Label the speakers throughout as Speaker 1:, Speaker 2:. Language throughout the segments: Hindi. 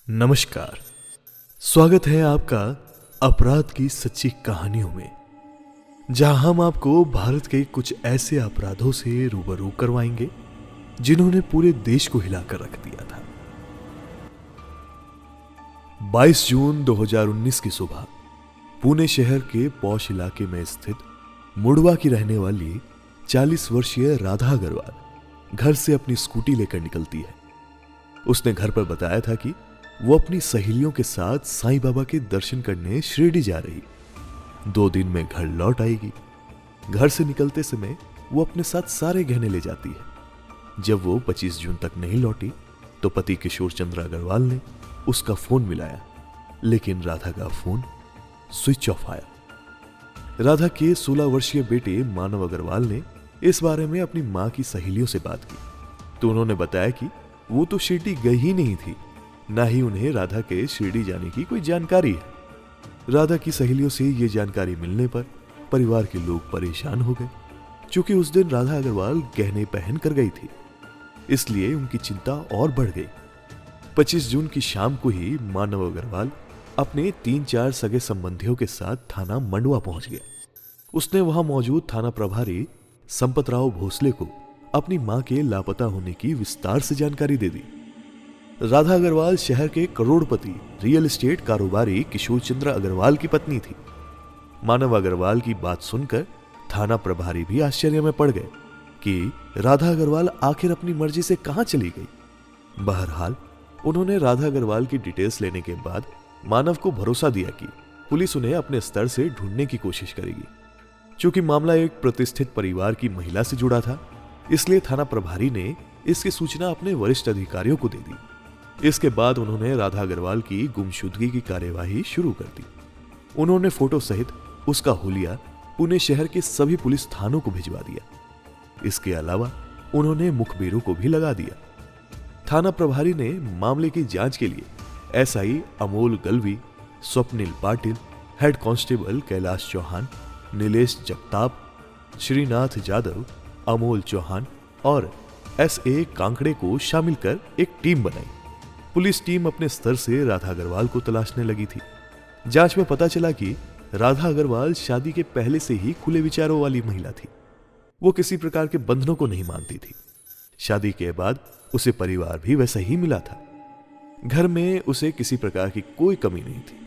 Speaker 1: नमस्कार। स्वागत है आपका अपराध की सच्ची कहानियों में, जहां हम आपको भारत के कुछ ऐसे अपराधों से रूबरू करवाएंगे जिन्होंने पूरे देश को हिलाकर रख दिया था। 22 जून 2019 की सुबह पुणे शहर के पौष इलाके में स्थित मुड़वा की रहने वाली 40 वर्षीय राधा अग्रवाल घर से अपनी स्कूटी लेकर निकलती है। उसने घर पर बताया था कि वो अपनी सहेलियों के साथ साईं बाबा के दर्शन करने शिरडी जा रही, 2 दिन में घर लौट आएगी। घर से निकलते समय वो अपने साथ सारे गहने ले जाती है। जब वो 25 जून तक नहीं लौटी तो पति किशोर चंद्र अग्रवाल ने उसका फोन मिलाया, लेकिन राधा का फोन स्विच ऑफ आया। राधा के 16 वर्षीय बेटे मानव अग्रवाल ने इस बारे में अपनी मां की सहेलियों से बात की, तो उन्होंने बताया कि वो तो शिरडी गई ही नहीं थी, ना ही उन्हें राधा के शिरडी जाने की कोई जानकारी है। राधा की सहेलियों से ये जानकारी मिलने पर परिवार के लोग परेशान हो गए, क्योंकि उस दिन राधा अग्रवाल गहने पहन कर गई थी, इसलिए उनकी चिंता और बढ़ गई। 25 जून की शाम को ही मानव अग्रवाल अपने 3-4 सगे संबंधियों के साथ थाना मंडवा पहुंच गया। उसने वहां मौजूद थाना प्रभारी संपतराव भोसले को अपनी मां के लापता होने की विस्तार से जानकारी दे दी। राधा अग्रवाल शहर के करोड़पति रियल एस्टेट कारोबारी किशोर चंद्र अग्रवाल की पत्नी थी। मानव अग्रवाल की बात सुनकर थाना प्रभारी भी आश्चर्य में पड़ गए कि राधा अग्रवाल आखिर अपनी मर्जी से कहां चली गई। बहरहाल उन्होंने राधा अग्रवाल की डिटेल्स लेने के बाद मानव को भरोसा दिया कि पुलिस उन्हें अपने स्तर से ढूंढने की कोशिश करेगी। चूंकि मामला एक प्रतिष्ठित परिवार की महिला से जुड़ा था, इसलिए थाना प्रभारी ने इसकी सूचना अपने वरिष्ठ अधिकारियों को दे दी। इसके बाद उन्होंने राधा अग्रवाल की गुमशुदगी की कार्यवाही शुरू कर दी। उन्होंने फोटो सहित उसका हुलिया पुणे शहर के सभी पुलिस थानों को भिजवा दिया। इसके अलावा उन्होंने मुखबिरों को भी लगा दिया। थाना प्रभारी ने मामले की जांच के लिए SI Amol Galvi, Swapnil Patil, head constable Kailash Chauhan, Nilesh Jagtap, Shrinath Jadhav, Amol Chauhan और एसए कांकड़े को शामिल कर एक टीम बनाई। पुलिस टीम अपने स्तर से राधा अग्रवाल को तलाशने लगी थी। जांच में पता चला कि राधा अग्रवाल शादी के पहले से ही खुले विचारों वाली महिला थी। वो किसी प्रकार के बंधनों को नहीं मानती थी। शादी के बाद उसे परिवार भी वैसा ही मिला था। घर में उसे किसी प्रकार की कोई कमी नहीं थी।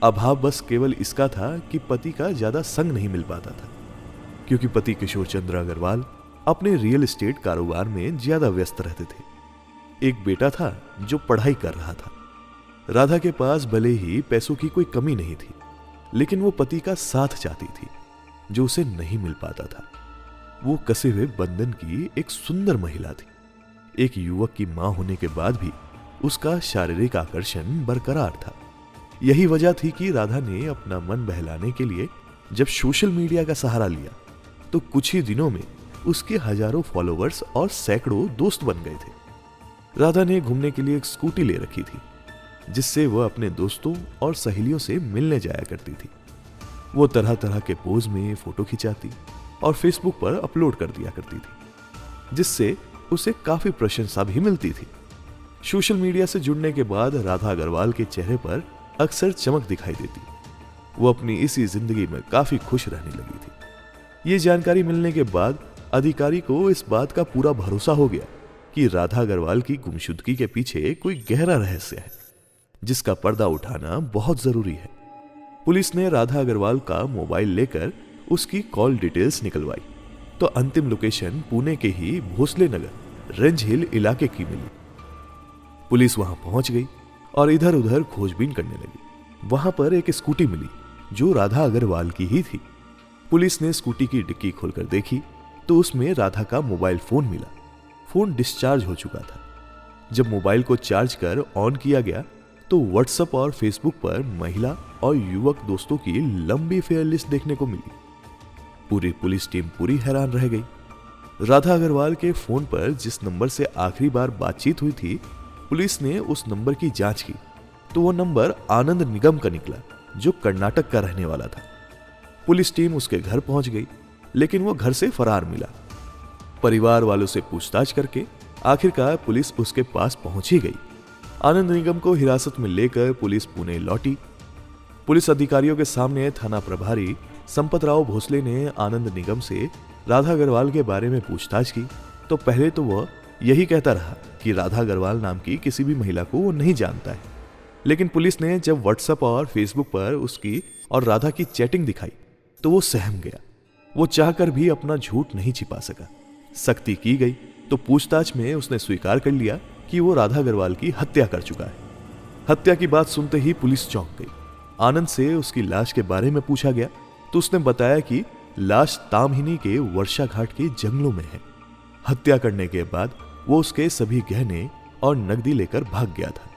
Speaker 1: अभाव बस केवल इसका था कि पति का ज्यादा संग नहीं मिल पाता था, क्योंकि पति किशोर चंद्र अग्रवाल अपने रियल एस्टेट कारोबार में ज्यादा व्यस्त रहते थे। एक बेटा था जो पढ़ाई कर रहा था। राधा के पास भले ही पैसों की कोई कमी नहीं थी, लेकिन वो पति का साथ चाहती थी, जो उसे नहीं मिल पाता था। वो कसे हुए बंधन की एक सुंदर महिला थी। एक युवक की मां होने के बाद भी उसका शारीरिक आकर्षण बरकरार था। यही वजह थी कि राधा ने अपना मन बहलाने के लिए जब सोशल मीडिया का सहारा लिया, तो कुछ ही दिनों में उसके हजारों फॉलोवर्स और सैकड़ों दोस्त बन गए थे। राधा ने घूमने के लिए एक स्कूटी ले रखी थी, जिससे वह अपने दोस्तों और सहेलियों से मिलने जाया करती थी। वो तरह तरह के पोज में फोटो खिंचाती और फेसबुक पर अपलोड कर दिया करती थी, जिससे उसे काफी प्रशंसा भी मिलती थी। सोशल मीडिया से जुड़ने के बाद राधा अग्रवाल के चेहरे पर अक्सर चमक दिखाई देती। वो अपनी इसी जिंदगी में काफी खुश रहने लगी थी। ये जानकारी मिलने के बाद अधिकारी को इस बात का पूरा भरोसा हो गया कि राधा अग्रवाल की गुमशुदगी के पीछे कोई गहरा रहस्य है, जिसका पर्दा उठाना बहुत जरूरी है। पुलिस ने राधा अग्रवाल का मोबाइल लेकर उसकी कॉल डिटेल्स निकलवाई, तो अंतिम लोकेशन पुणे के ही भोसले नगर रेंज हिल इलाके की मिली। पुलिस वहां पहुंच गई और इधर उधर खोजबीन करने लगी। वहां पर एक स्कूटी मिली जो राधा अग्रवाल की ही थी। पुलिस ने स्कूटी की डिक्की खोलकर देखी तो उसमें राधा का मोबाइल फोन मिला। फोन डिस्चार्ज हो चुका था। जब मोबाइल को चार्ज कर ऑन किया गया तो व्हाट्सएप और फेसबुक पर महिला और युवक दोस्तों की लंबी फेयर लिस्ट देखने को मिली। पूरी पुलिस टीम पूरी हैरान रह गई। राधा अग्रवाल के फोन पर जिस नंबर से आखिरी बार बातचीत हुई थी, पुलिस ने उस नंबर की जांच की तो वो नंबर आनंद निगम का निकला, जो कर्नाटक का रहने वाला था। पुलिस टीम उसके घर पहुंच गई, लेकिन वो घर से फरार मिला। परिवार वालों से पूछताछ करके आखिरकार पुलिस उसके पास पहुंच ही गई। आनंद निगम को हिरासत में लेकर पुलिस पुणे लौटी। पुलिस अधिकारियों के सामने थाना प्रभारी संपतराव भोसले ने आनंद निगम से राधा अग्रवाल के बारे में पूछताछ की तो पहले तो वह यही कहता रहा कि राधा अग्रवाल नाम की किसी भी महिला को वो नहीं जानता है। लेकिन पुलिस ने जब व्हाट्सएप और फेसबुक पर उसकी और राधा की चैटिंग दिखाई तो वो सहम गया। वो चाहकर भी अपना झूठ नहीं छिपा सका। सख्ती की गई तो पूछताछ में उसने स्वीकार कर लिया कि वो राधा अग्रवाल की हत्या कर चुका है। हत्या की बात सुनते ही पुलिस चौंक गई। आनंद से उसकी लाश के बारे में पूछा गया तो उसने बताया कि लाश तामहिनी के वर्षा घाट के जंगलों में है। हत्या करने के बाद वो उसके सभी गहने और नकदी लेकर भाग गया था।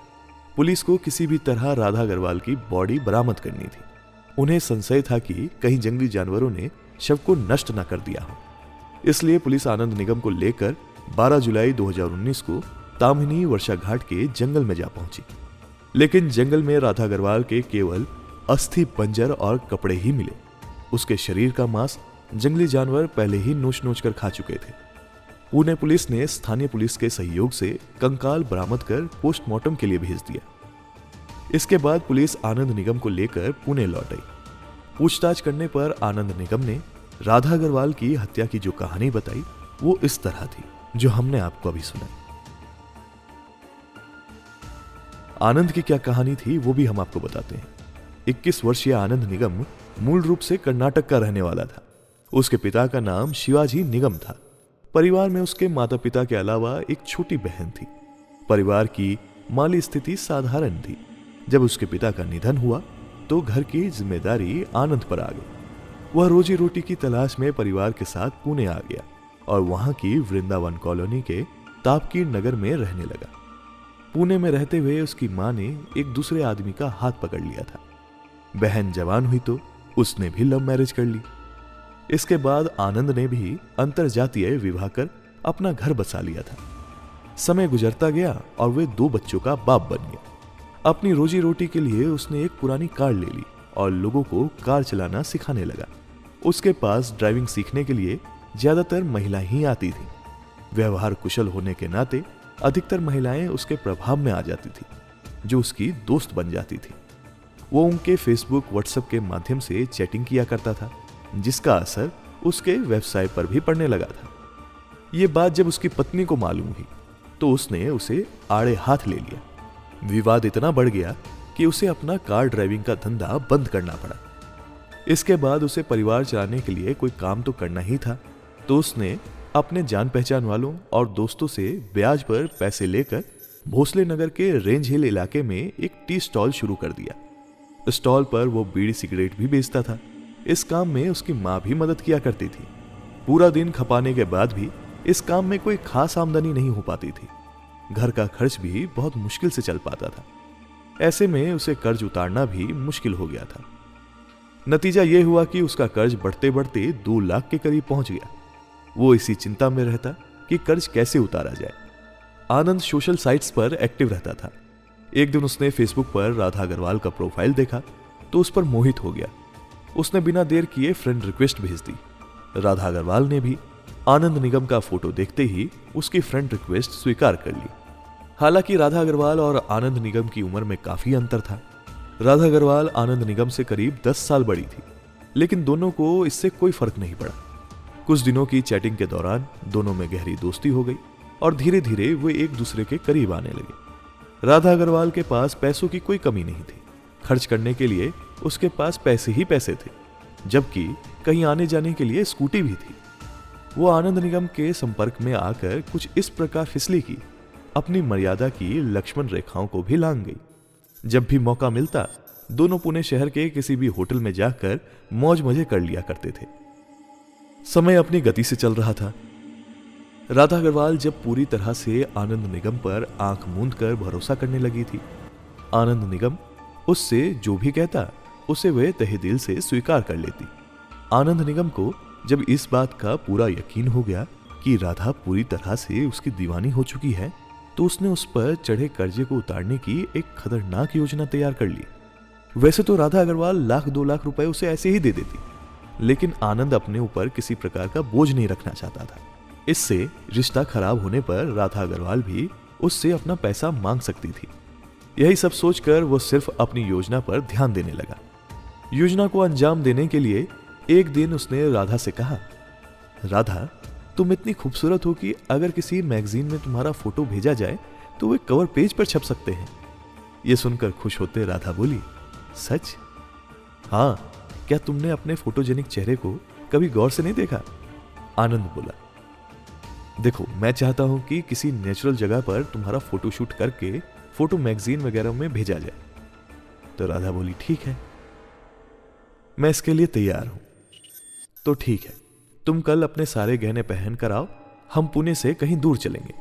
Speaker 1: पुलिस को किसी भी तरह राधा अग्रवाल की बॉडी बरामद करनी थी। उन्हें संशय था कि कहीं जंगली जानवरों ने शव को नष्ट न कर दिया हो। इसलिए पुलिस आनंद निगम को लेकर 12 जुलाई 2019 को तामहिनी वर्षा घाट के जंगल में जा पहुंची। लेकिन जंगल में राधा अग्रवाल के केवल अस्थि पंजर और कपड़े ही मिले। उसके शरीर का मांस जंगली जानवर पहले ही नोच नोच कर खा चुके थे। पुणे पुलिस ने स्थानीय पुलिस के सहयोग से कंकाल बरामद कर पोस्टमार्टम के लिए भेज दिया। इसके बाद पुलिस आनंद निगम को लेकर पुणे लौट आई। पूछताछ करने पर आनंद निगम ने राधा अग्रवाल की हत्या की जो कहानी बताई वो इस तरह थी जो हमने आपको अभी सुनाई। आनंद की क्या कहानी थी वो भी हम आपको बताते हैं। 21 वर्षीय आनंद निगम मूल रूप से कर्नाटक का रहने वाला था। उसके पिता का नाम शिवाजी निगम था। परिवार में उसके माता पिता के अलावा एक छोटी बहन थी। परिवार की माली स्थिति साधारण थी। जब उसके पिता का निधन हुआ तो घर की जिम्मेदारी आनंद पर आ गई। वह रोजी रोटी की तलाश में परिवार के साथ पुणे आ गया और वहां की वृंदावन कॉलोनी के तापकीर नगर में रहने लगा। पुणे में रहते हुए उसकी मां ने एक दूसरे आदमी का हाथ पकड़ लिया था। बहन जवान हुई तो उसने भी लव मैरिज कर ली। इसके बाद आनंद ने भी अंतरजातीय विवाह कर अपना घर बसा लिया था। समय गुजरता गया और वे 2 बच्चों का बाप बन गया। अपनी रोजी रोटी के लिए उसने एक पुरानी कार ले ली और लोगों को कार चलाना सिखाने लगा। उसके पास ड्राइविंग सीखने के लिए ज्यादातर महिलाएं ही आती थी। व्यवहार कुशल होने के नाते अधिकतर महिलाएं उसके प्रभाव में आ जाती थी, जो उसकी दोस्त बन जाती थी। वो उनके फेसबुक व्हाट्सएप के माध्यम से चैटिंग किया करता था, जिसका असर उसके व्यवसाय पर भी पड़ने लगा था। ये बात जब उसकी पत्नी को मालूम हुई तो उसने उसे आड़े हाथ ले लिया। विवाद इतना बढ़ गया कि उसे अपना कार ड्राइविंग का धंधा बंद करना पड़ा। इसके बाद उसे परिवार चलाने के लिए कोई काम तो करना ही था, तो उसने अपने जान पहचान वालों और दोस्तों से ब्याज पर पैसे लेकर भोसले नगर के रेंज हिल इलाके में एक टी स्टॉल शुरू कर दिया। स्टॉल पर वो बीड़ी सिगरेट भी बेचता था। इस काम में उसकी मां भी मदद किया करती थी। पूरा दिन खपाने के बाद भी इस काम में कोई खास आमदनी नहीं हो पाती थी। घर का खर्च भी बहुत मुश्किल से चल पाता था। ऐसे में उसे कर्ज उतारना भी मुश्किल हो गया था। नतीजा यह हुआ कि उसका कर्ज बढ़ते बढ़ते 2 लाख के करीब पहुंच गया। वो इसी चिंता में रहता कि कर्ज कैसे उतारा जाए। आनंद सोशल साइट्स पर एक्टिव रहता था। एक दिन उसने फेसबुक पर राधा अग्रवाल का प्रोफाइल देखा तो उस पर मोहित हो गया। उसने बिना देर किए फ्रेंड रिक्वेस्ट भेज दी। राधा अग्रवाल ने भी आनंद निगम का फोटो देखते ही उसकी फ्रेंड रिक्वेस्ट स्वीकार कर ली। हालांकि राधा अग्रवाल और आनंद निगम की उम्र में काफी अंतर था। राधा अग्रवाल आनंद निगम से करीब 10 साल बड़ी थी, लेकिन दोनों को इससे कोई फर्क नहीं पड़ा। कुछ दिनों की चैटिंग के दौरान दोनों में गहरी दोस्ती हो गई और धीरे धीरे वे एक दूसरे के करीब आने लगे। राधा अग्रवाल के पास पैसों की कोई कमी नहीं थी। खर्च करने के लिए उसके पास पैसे ही पैसे थे, जबकि कहीं आने जाने के लिए स्कूटी भी थी। वो आनंद निगम के संपर्क में आकर कुछ इस प्रकार फिसली कि अपनी मर्यादा की लक्ष्मण रेखाओं को भी लांघ गई। जब भी मौका मिलता दोनों पुणे शहर के किसी भी होटल में जाकर मौज मजे कर लिया करते थे। समय अपनी गति से चल रहा था। राधा अग्रवाल जब पूरी तरह से आनंद निगम पर आंख मूंद कर भरोसा करने लगी थी, आनंद निगम उससे जो भी कहता उसे वह तहे दिल से स्वीकार कर लेती। आनंद निगम को जब इस बात का पूरा यकीन हो गया कि राधा पूरी तरह से उसकी दीवानी हो चुकी है, तो उसने उस पर चढ़े कर्जे को उतारने की एक खतरनाक योजना तैयार कर ली। वैसे तो राधा अग्रवाल 1-2 लाख रुपए उसे ऐसे ही दे देती, लेकिन आनंद अपने ऊपर किसी प्रकार का बोझ नहीं रखना चाहता था। इससे रिश्ता खराब होने पर राधा अग्रवाल भी उससे अपना पैसा मांग सकती थी। यही सब सोचकर वो सिर्फ अपनी योजना पर ध्यान देने लगा। योजना को अंजाम देने के लिए एक दिन उसने राधा से कहा, राधा, तुम इतनी खूबसूरत हो कि अगर किसी मैगजीन में तुम्हारा फोटो भेजा जाए तो वे कवर पेज पर छप सकते हैं। यह सुनकर खुश होते राधा बोली, सच? हाँ, क्या तुमने अपने फोटोजेनिक चेहरे को कभी गौर से नहीं देखा? आनंद बोला, देखो, मैं चाहता हूं कि किसी नेचुरल जगह पर तुम्हारा फोटोशूट करके फोटो मैगजीन वगैरह में भेजा जाए। तो राधा बोली, ठीक है, मैं इसके लिए तैयार हूं। तो ठीक है, तुम कल अपने सारे गहने पहन कर आओ, हम पुणे से कहीं दूर चलेंगे।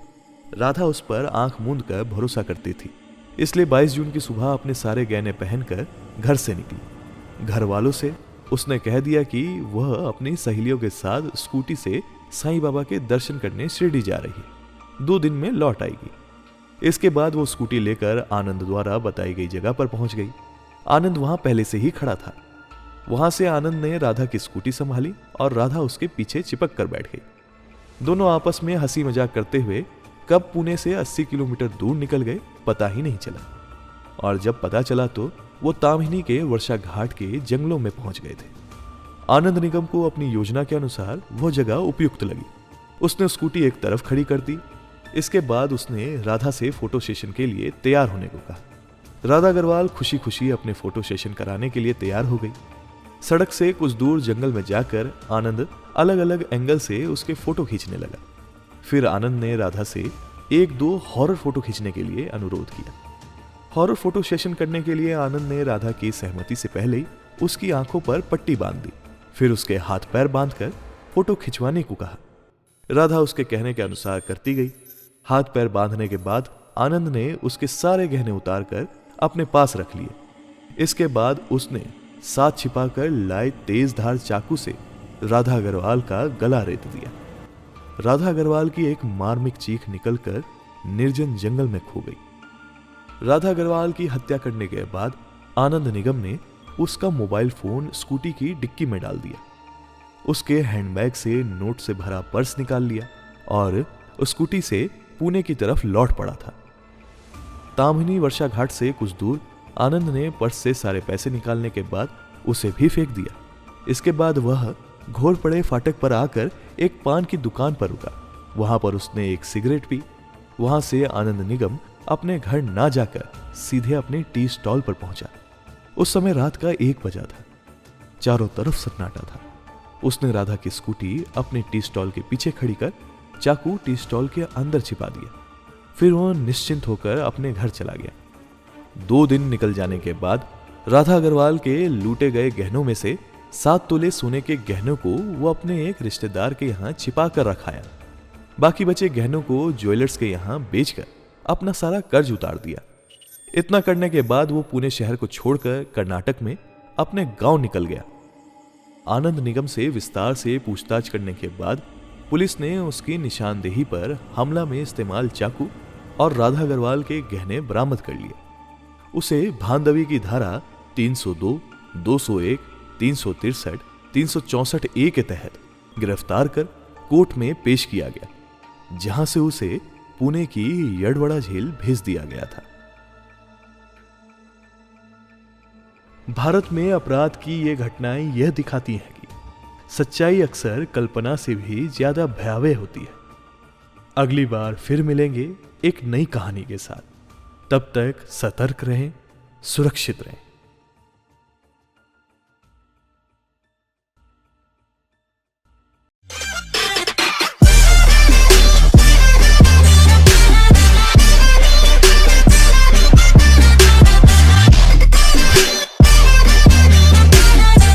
Speaker 1: राधा उस पर आंख मूंद कर भरोसा करती थी, इसलिए 22 जून की सुबह अपने सारे गहने पहनकर घर से निकली। घर वालों से उसने कह दिया कि वह अपनी सहेलियों के साथ स्कूटी से साईं बाबा के दर्शन करने शिरडी जा रही है, 2 दिन में लौट आएगी। इसके बाद वो स्कूटी लेकर आनंद द्वारा बताई गई जगह पर पहुंच गई। आनंद वहां पहले से ही खड़ा था। वहां से आनंद ने राधा की स्कूटी संभाली और राधा उसके पीछे चिपक कर बैठ गई। दोनों आपस में हंसी मजाक करते हुए कब पुणे से 80 किलोमीटर दूर निकल गए पता ही नहीं चला, और जब पता चला तो वो ताम्हिनी के वर्षा घाट के जंगलों में पहुंच गए थे। आनंद निगम को अपनी योजना के अनुसार वो जगह उपयुक्त लगी। उसने स्कूटी एक तरफ खड़ी कर दी। इसके बाद उसने राधा से फोटो सेशन के लिए तैयार होने को कहा। राधा अग्रवाल खुशी खुशी अपने फोटो सेशन कराने के लिए तैयार हो गई। सड़क से कुछ दूर जंगल में जाकर आनंद अलग अलग एंगल से उसके फोटो खींचने लगा। फिर आनंद ने राधा से 1-2 हॉरर फोटो खींचने के लिए अनुरोध किया। हॉरर फोटो सेशन करने के लिए आनंद ने राधा की सहमति से पहले ही उसकी आंखों पर पट्टी बांध दी। फिर उसके हाथ पैर बांधकर फोटो खिंचवाने को कहा। राधा उसके कहने के अनुसार करती गई। हाथ पैर बांधने के बाद आनंद ने उसके सारे गहने उतारकर अपने पास रख लिए। इसके बाद उसने साथ छिपाकर लाए तेज धार चाकू से राधा अग्रवाल का गला रेत दिया। राधा अग्रवाल की एक मार्मिक चीख निकलकर निर्जन जंगल में खो गई। राधा अग्रवाल की हत्या करने के बाद आनंद निगम ने उसका मोबाइल फोन स्कूटी की डिक्की में डाल दिया। उसके हैंडबैग से नोट से भरा पर्स निकाल लिया और स्कूटी से पुणे की तरफ लौट पड़ा था। ताम्हिनी वर्षा घाट से कुछ दूर आनंद ने पर्स से सारे पैसे निकालने के बाद उसे भी फेंक दिया। इसके बाद वह घोर पड़े फाटक पर आकर एक पान की दुकान पर रुका। वहां पर उसने एक सिगरेट पी। वहां से आनंद निगम अपने घर ना जाकर सीधे अपने टी स्टॉल पर पहुंचा। उस समय रात का 1 बजा था। चारों तरफ सन्नाटा था। उसने राधा की स्कूटी अपने टी स्टॉल के पीछे खड़ी कर चाकू टी स्टॉल के अंदर छिपा दिया। फिर वह निश्चिंत होकर अपने घर चला गया। 2 दिन निकल जाने के बाद राधा अग्रवाल के लूटे गए गहनों में से 7 तोले सोने के गहनों को वो अपने एक रिश्तेदार के यहाँ छिपा कर रखाया। बाकी बचे गहनों को ज्वेलर्स के यहाँ बेचकर अपना सारा कर्ज उतार दिया। इतना करने के बाद वो पुणे शहर को छोड़कर कर्नाटक में अपने गांव निकल गया। आनंद निगम से विस्तार से पूछताछ करने के बाद पुलिस ने उसकी निशानदेही पर हमला में इस्तेमाल चाकू और राधा अग्रवाल के गहने बरामद कर लिए। उसे भानदवी की धारा 302, 201, 363, 364 ए के तहत गिरफ्तार कर कोर्ट में पेश किया गया, जहां से उसे पुणे की यड़वड़ा जेल भेज दिया गया था। भारत में अपराध की ये घटनाएं यह दिखाती हैं कि सच्चाई अक्सर कल्पना से भी ज्यादा भयावह होती है। अगली बार फिर मिलेंगे एक नई कहानी के साथ। तब तक सतर्क रहें, सुरक्षित रहें।